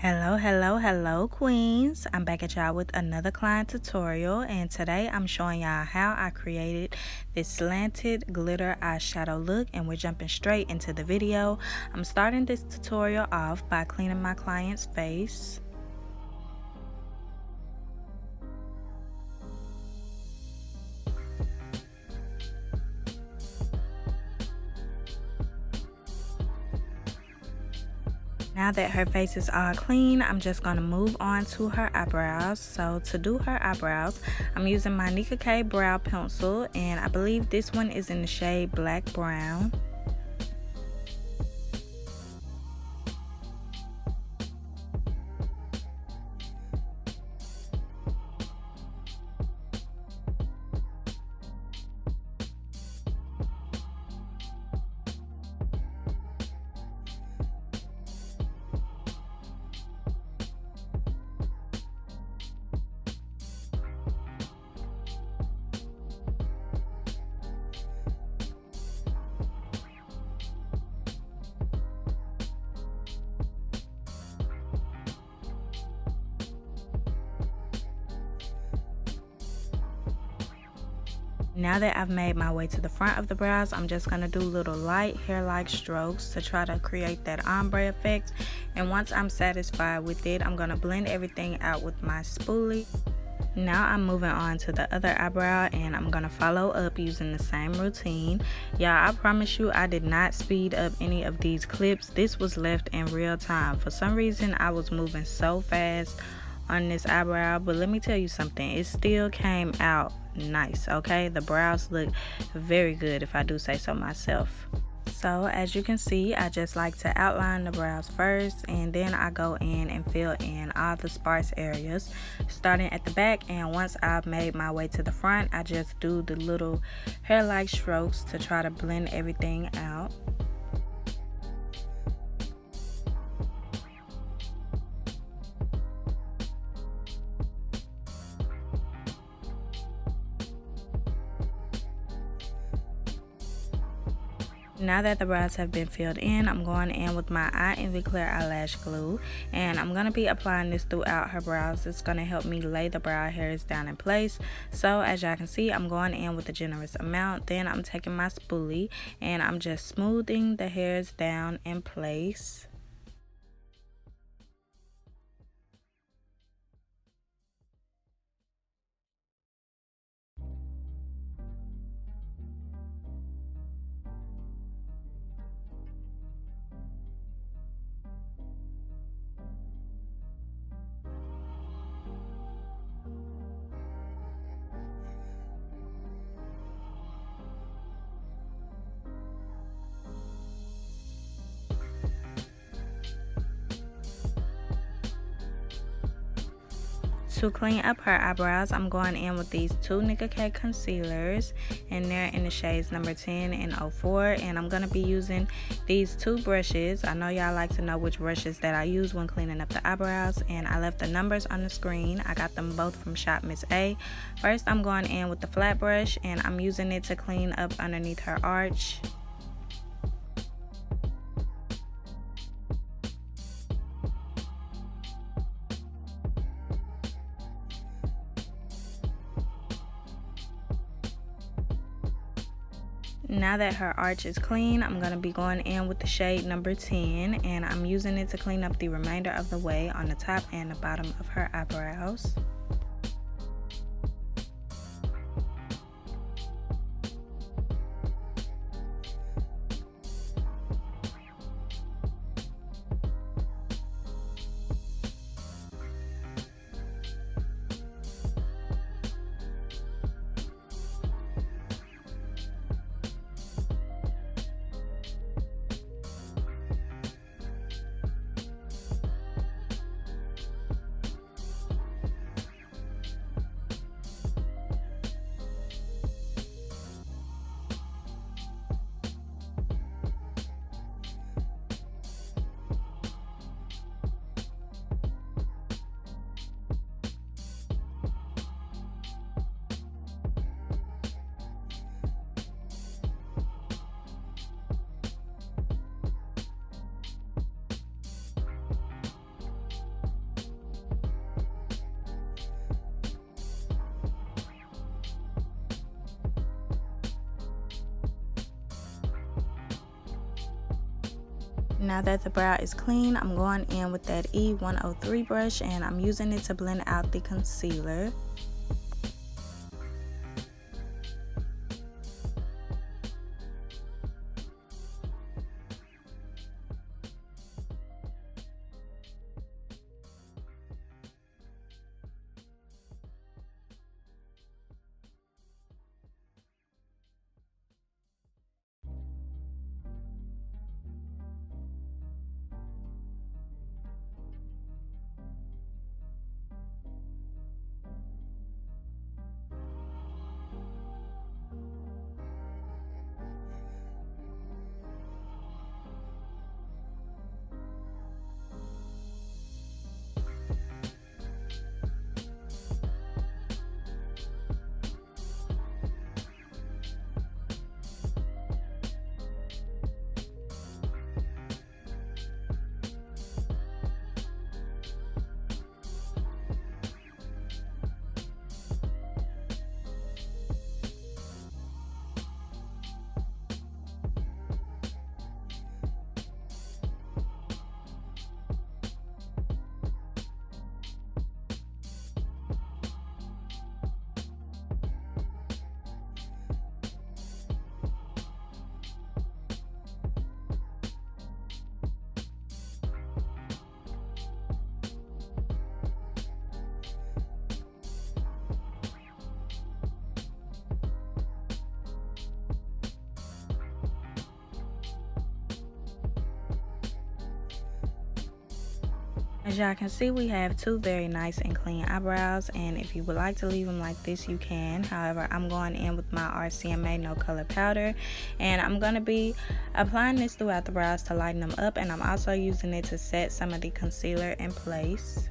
Hello queens. I'm back at y'all with another client tutorial, and today I'm showing y'all how I created this slanted glitter eyeshadow look, and we're jumping straight into the video. I'm starting this tutorial off by cleaning my client's face. Now that her face is all clean, I'm just going to move on to her eyebrows. So to do her eyebrows, I'm using my Nicka K brow pencil, and I believe this one is in the shade Black Brown. Now that I've made my way to the front of the brows, I'm just going to do little light hair-like strokes to try to create that ombre effect. And once I'm satisfied with it, I'm going to blend everything out with my spoolie. Now I'm moving on to the other eyebrow, and I'm going to follow up using the same routine. Y'all, I promise you I did not speed up any of these clips. This was left in real time. For some reason, I was moving so fast on this eyebrow, but let me tell you something, it still came out nice. Okay, the brows look very good if I do say so myself. So as you can see, I just like to outline the brows first, and then I go in and fill in all the sparse areas starting at the back. And once I've made my way to the front, I just do the little hair-like strokes to try to blend everything out. Now that the brows have been filled in, I'm going in with my I.envy clear eyelash glue, and I'm going to be applying this throughout her brows. It's going to help me lay the brow hairs down in place. So as y'all can see, I'm going in with a generous amount. Then I'm taking my spoolie and I'm just smoothing the hairs down in place. To clean up her eyebrows, I'm going in with these two Nicka K concealers, and they're in the shades number 10 and 04. And I'm going to be using these two brushes. I know y'all like to know which brushes that I use when cleaning up the eyebrows, and I left the numbers on the screen. I got them both from Shop Miss A. First, I'm going in with the flat brush, and I'm using it to clean up underneath her arch. Now that her arch is clean, I'm going to be going in with the shade number 10, and I'm using it to clean up the remainder of the way on the top and the bottom of her eyebrows. Now that the brow is clean, I'm going in with that E103 brush and I'm using it to blend out the concealer. As y'all can see, we have two very nice and clean eyebrows, and if you would like to leave them like this, you can. However, I'm going in with my RCMA no color powder, and I'm going to be applying this throughout the brows to lighten them up, and I'm also using it to set some of the concealer in place.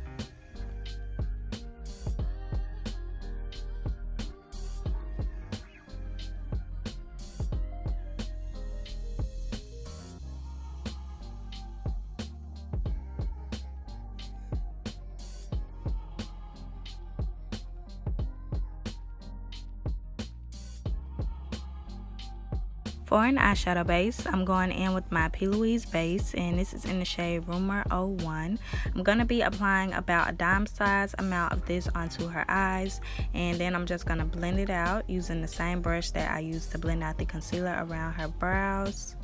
For an eyeshadow base, I'm going in with my P.Louis base, and this is in the shade Rumor 01. I'm going to be applying about a dime size amount of this onto her eyes, and then I'm just going to blend it out using the same brush that I used to blend out the concealer around her brows.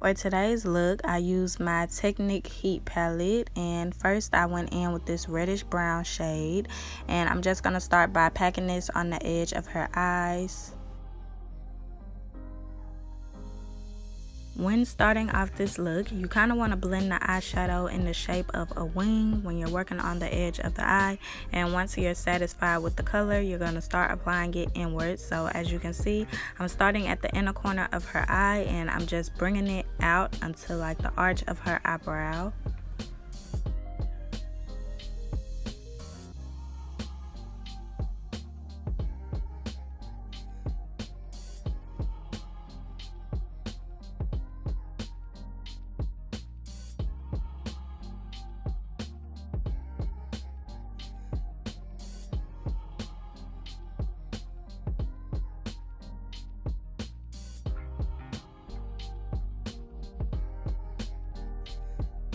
For today's look, I used my Technic Heat palette, and first I went in with this reddish brown shade, and I'm just going to start by packing this on the edge of her eyes. When starting off this look, you kind of want to blend the eyeshadow in the shape of a wing when you're working on the edge of the eye, and once you're satisfied with the color, you're going to start applying it inwards. So as you can see, I'm starting at the inner corner of her eye, and I'm just bringing it out until like the arch of her eyebrow.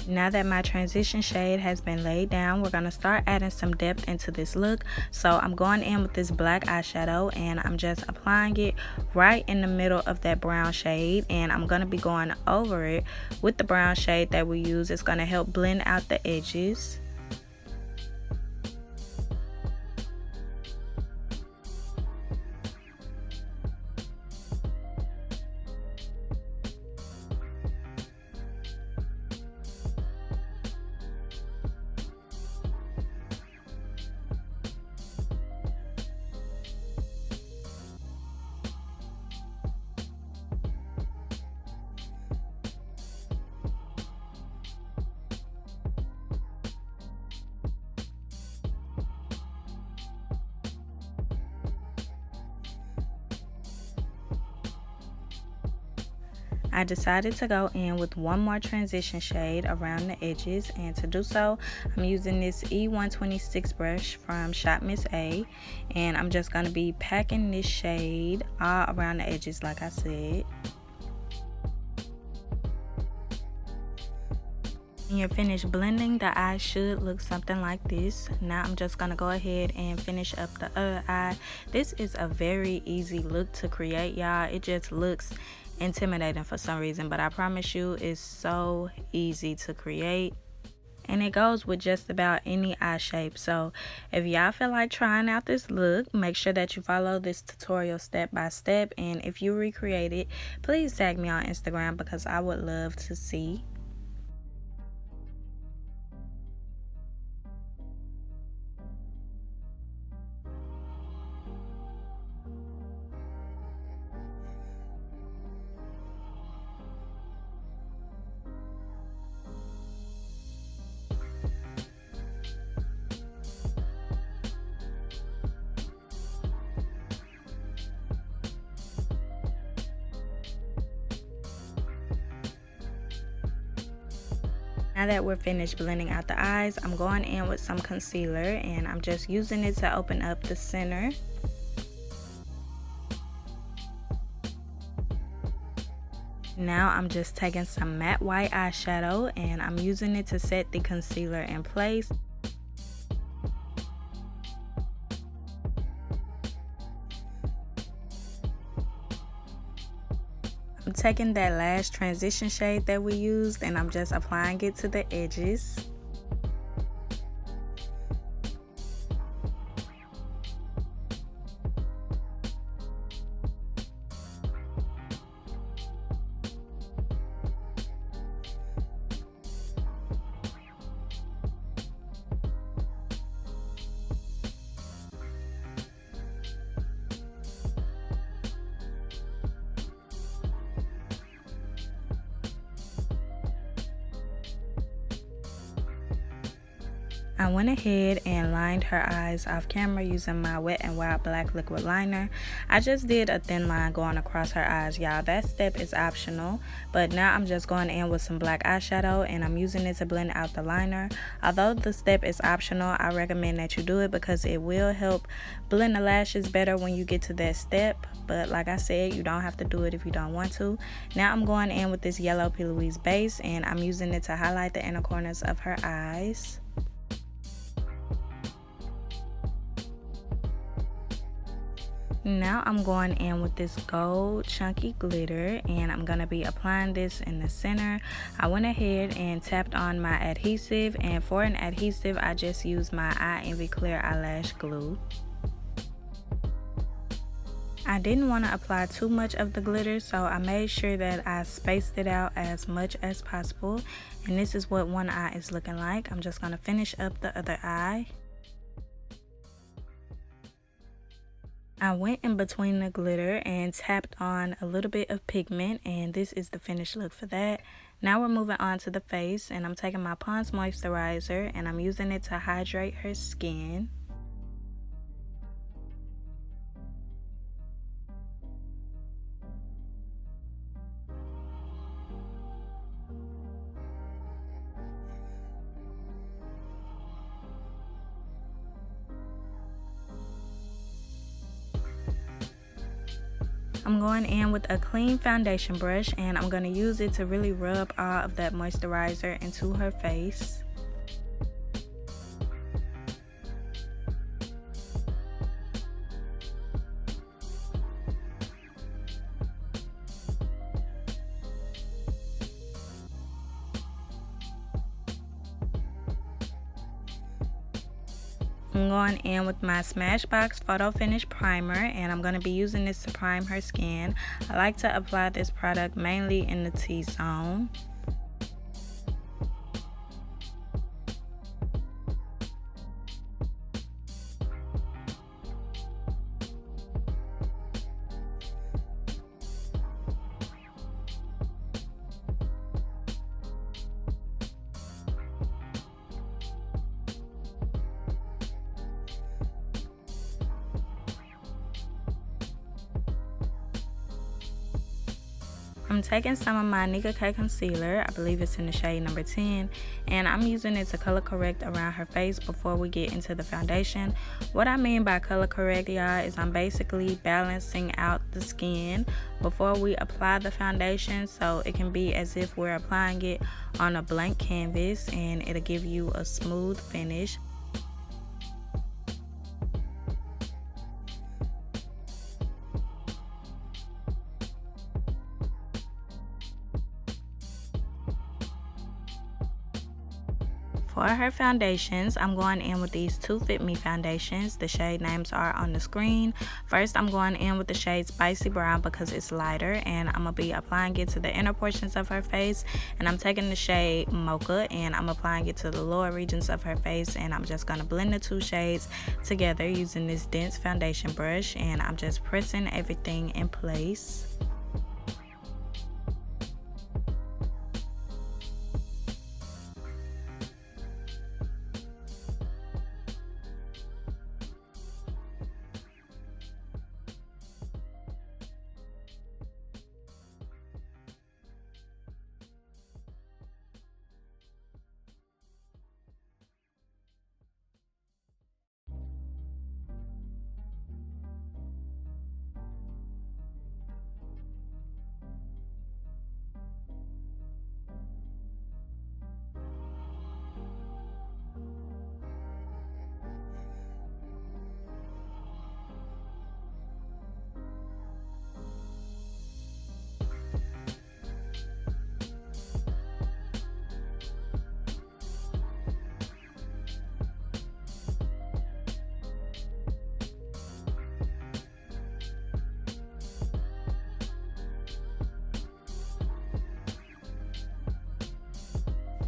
Now that my transition shade has been laid down, we're going to start adding some depth into this look. So I'm going in with this black eyeshadow, and I'm just applying it right in the middle of that brown shade, and I'm going to be going over it with the brown shade that we use. It's going to help blend out the edges. I decided to go in with one more transition shade around the edges, and to do so, I'm using this E126 brush from Shop Miss A, and I'm just going to be packing this shade all around the edges like I said. When you're finished blending, the eye should look something like this. Now I'm just going to go ahead and finish up the other eye. This is a very easy look to create, y'all. It just looks intimidating for some reason, but I promise you it's so easy to create. And it goes with just about any eye shape. So if y'all feel like trying out this look, make sure that you follow this tutorial step by step. And if you recreate it, please tag me on Instagram because I would love to see. Now that we're finished blending out the eyes, I'm going in with some concealer, and I'm just using it to open up the center. Now I'm just taking some matte white eyeshadow, and I'm using it to set the concealer in place. I'm taking that last transition shade that we used, and I'm just applying it to the edges. I went ahead and lined her eyes off camera using my Wet n Wild black liquid liner. I just did a thin line going across her eyes, y'all. That step is optional, but now I'm just going in with some black eyeshadow, and I'm using it to blend out the liner. Although the step is optional, I recommend that you do it because it will help blend the lashes better when you get to that step. But like I said, you don't have to do it if you don't want to. Now I'm going in with this yellow P.Louis base, and I'm using it to highlight the inner corners of her eyes. Now I'm going in with this gold chunky glitter, and I'm going to be applying this in the center. I went ahead and tapped on my adhesive, and for an adhesive I just used my I.envy clear eyelash glue. I didn't want to apply too much of the glitter, so I made sure that I spaced it out as much as possible, and this is what one eye is looking like. I'm just going to finish up the other eye. I went in between the glitter and tapped on a little bit of pigment, and this is the finished look for that. Now we're moving on to the face, and I'm taking my Pond's moisturizer and I'm using it to hydrate her skin. I'm going in with a clean foundation brush, and I'm going to use it to really rub all of that moisturizer into her face. I'm going in with my Smashbox Photo Finish Primer, and I'm going to be using this to prime her skin. I like to apply this product mainly in the T-zone. I'm taking some of my Nicka K concealer, I believe it's in the shade number 10, and I'm using it to color correct around her face before we get into the foundation. What I mean by color correct, y'all, is I'm basically balancing out the skin before we apply the foundation, so it can be as if we're applying it on a blank canvas and it'll give you a smooth finish. For her foundations, I'm going in with these two Fit Me foundations. The shade names are on the screen. First, I'm going in with the shade Spicy Brown because it's lighter, and I'm going to be applying it to the inner portions of her face. And I'm taking the shade Mocha, and I'm applying it to the lower regions of her face, and I'm just going to blend the two shades together using this dense foundation brush, and I'm just pressing everything in place.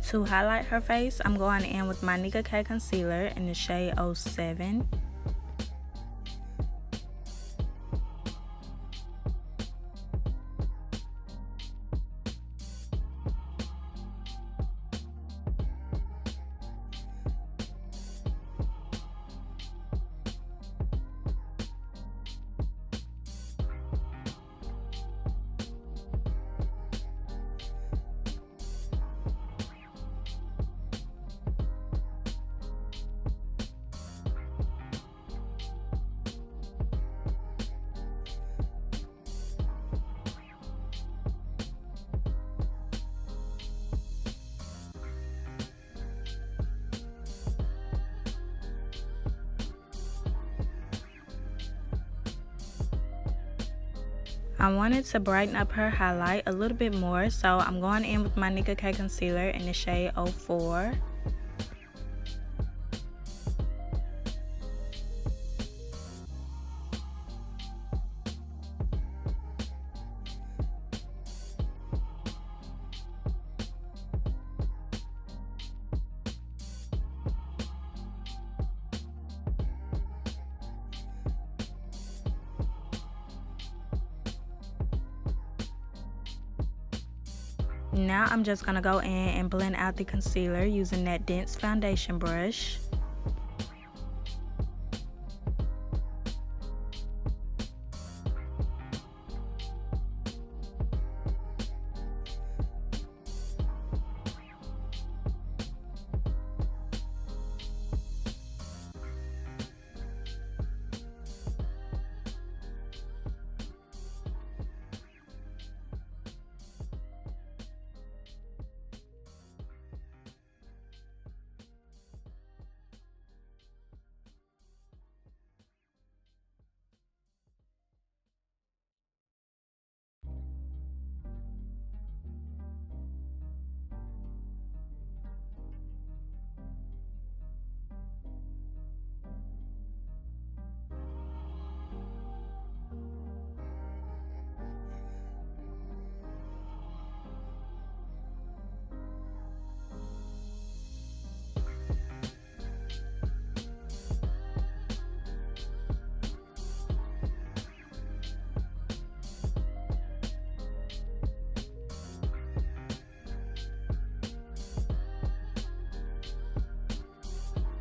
To highlight her face, I'm going in with my Nicka K concealer in the shade 07. I wanted to brighten up her highlight a little bit more, so I'm going in with my Nicka K concealer in the shade 04. Now I'm just going to go in and blend out the concealer using that dense foundation brush.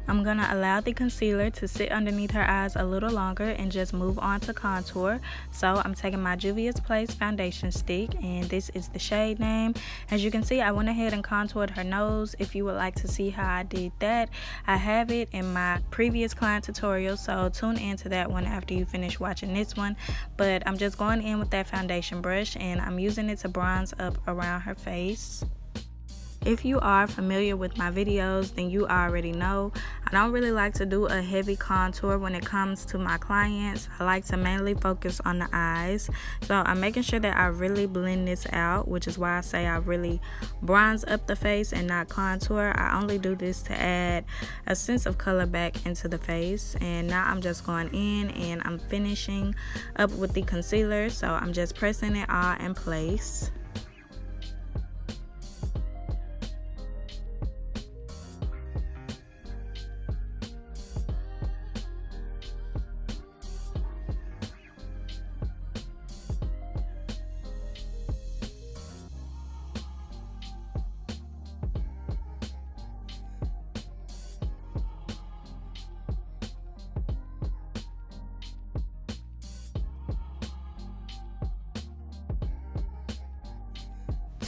I'm going to allow the concealer to sit underneath her eyes a little longer and just move on to contour. So I'm taking my Juvia's Place foundation stick, and this is the shade name. As you can see, I went ahead and contoured her nose. If you would like to see how I did that, I have it in my previous client tutorial, so tune into that one after you finish watching this one. But I'm just going in with that foundation brush, and I'm using it to bronze up around her face. If you are familiar with my videos, then you already know I don't really like to do a heavy contour when it comes to my clients. I like to mainly focus on the eyes. So I'm making sure that I really blend this out, which is why I say I really bronze up the face and not contour. I only do this to add a sense of color back into the face. And now I'm just going in and I'm finishing up with the concealer. So I'm just pressing it all in place.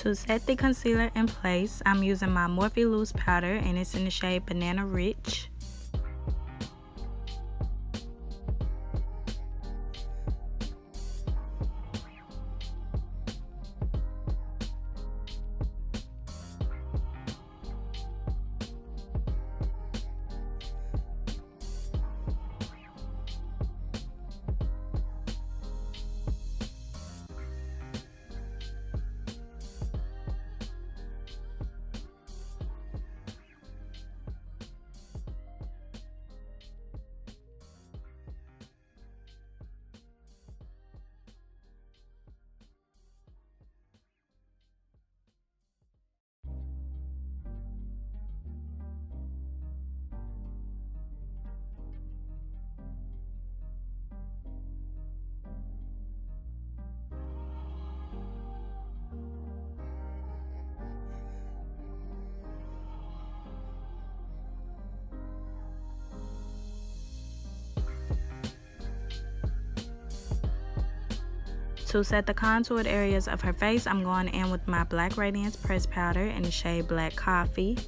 To set the concealer in place, I'm using my Morphe loose powder, and it's in the shade Banana Rich. To set the contoured areas of her face, I'm going in with my Black Radiance pressed powder in the shade Black Coffee.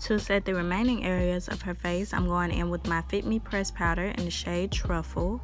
To set the remaining areas of her face, I'm going in with my Fit Me pressed powder in the shade Truffle.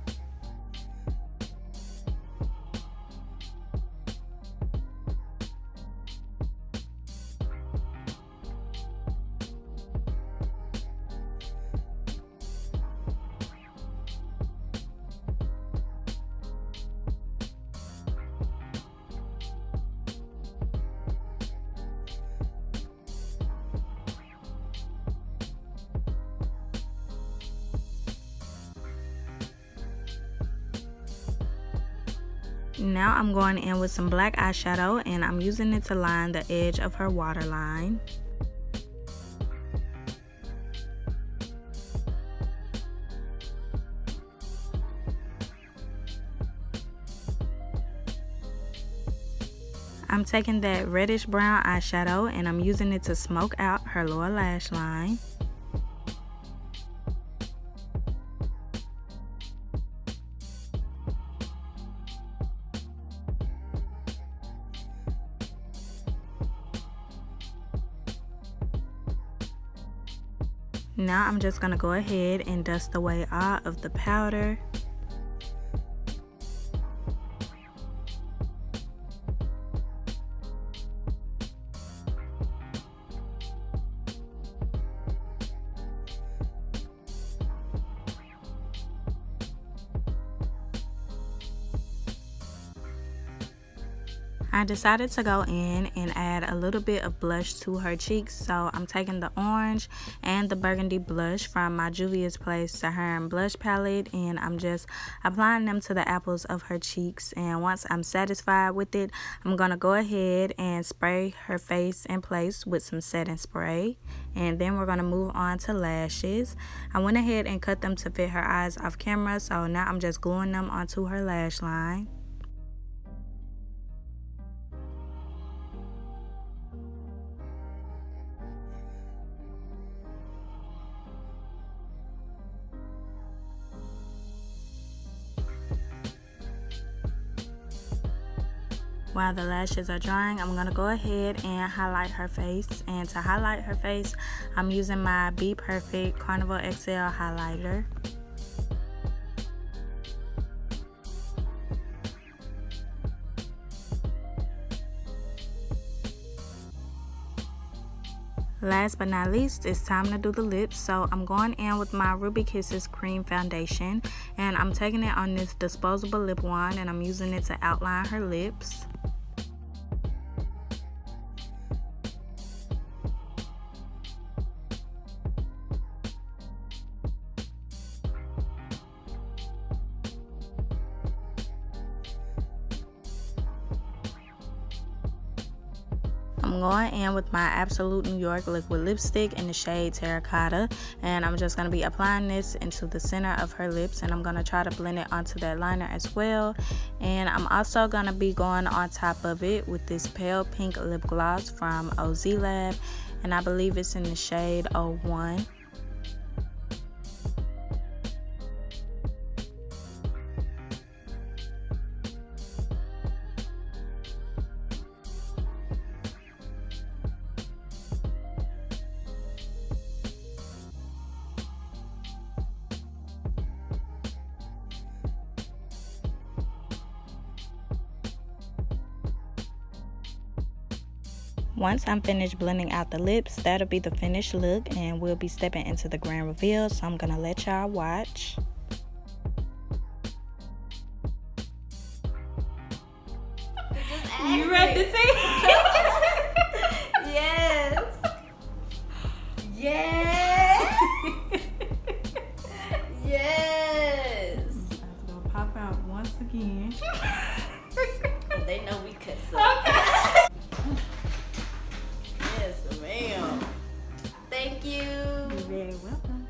Now I'm going in with some black eyeshadow, and I'm using it to line the edge of her waterline. I'm taking that reddish brown eyeshadow, and I'm using it to smoke out her lower lash line. Now I'm just going to go ahead and dust away all of the powder. I decided to go in and add a little bit of blush to her cheeks, so I'm taking the orange and the burgundy blush from my Juvia's Place Saharan blush palette, and I'm just applying them to the apples of her cheeks. And once I'm satisfied with it, I'm gonna go ahead and spray her face in place with some setting spray, and then we're gonna move on to lashes. I went ahead and cut them to fit her eyes off camera, so now I'm just gluing them onto her lash line. While the lashes are drying, I'm going to go ahead and highlight her face. And to highlight her face, I'm using my Be Perfect Carnival XL highlighter. Last but not least, it's time to do the lips. So I'm going in with my Ruby Kisses cream foundation, and I'm taking it on this disposable lip wand, and I'm using it to outline her lips. I'm going in with my Absolute New York liquid lipstick in the shade Terrecotta, and I'm just going to be applying this into the center of her lips, and I'm going to try to blend it onto that liner as well. And I'm also going to be going on top of it with this pale pink lip gloss from OZ Lab, and I believe it's in the shade 01. Once I'm finished blending out the lips, that'll be the finished look, and we'll be stepping into the grand reveal, so I'm gonna let y'all watch. You ready to see? Yes. Yes. Yes. I'm gonna pop out once again. They know we cut some. Okay. Yes, ma'am. Thank you. You're very welcome.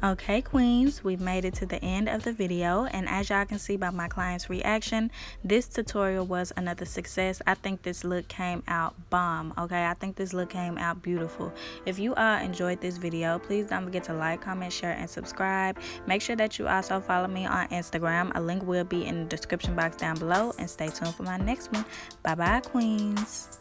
Okay, queens, we've made it to the end of the video, and as y'all can see by my client's reaction, this tutorial was another success. I think this look came out bomb. Okay, I think this look came out beautiful. If you all enjoyed this video, please don't forget to like, comment, share, and subscribe. Make sure that you also follow me on Instagram. A link will be in the description box down below, and stay tuned for my next one. Bye bye, queens.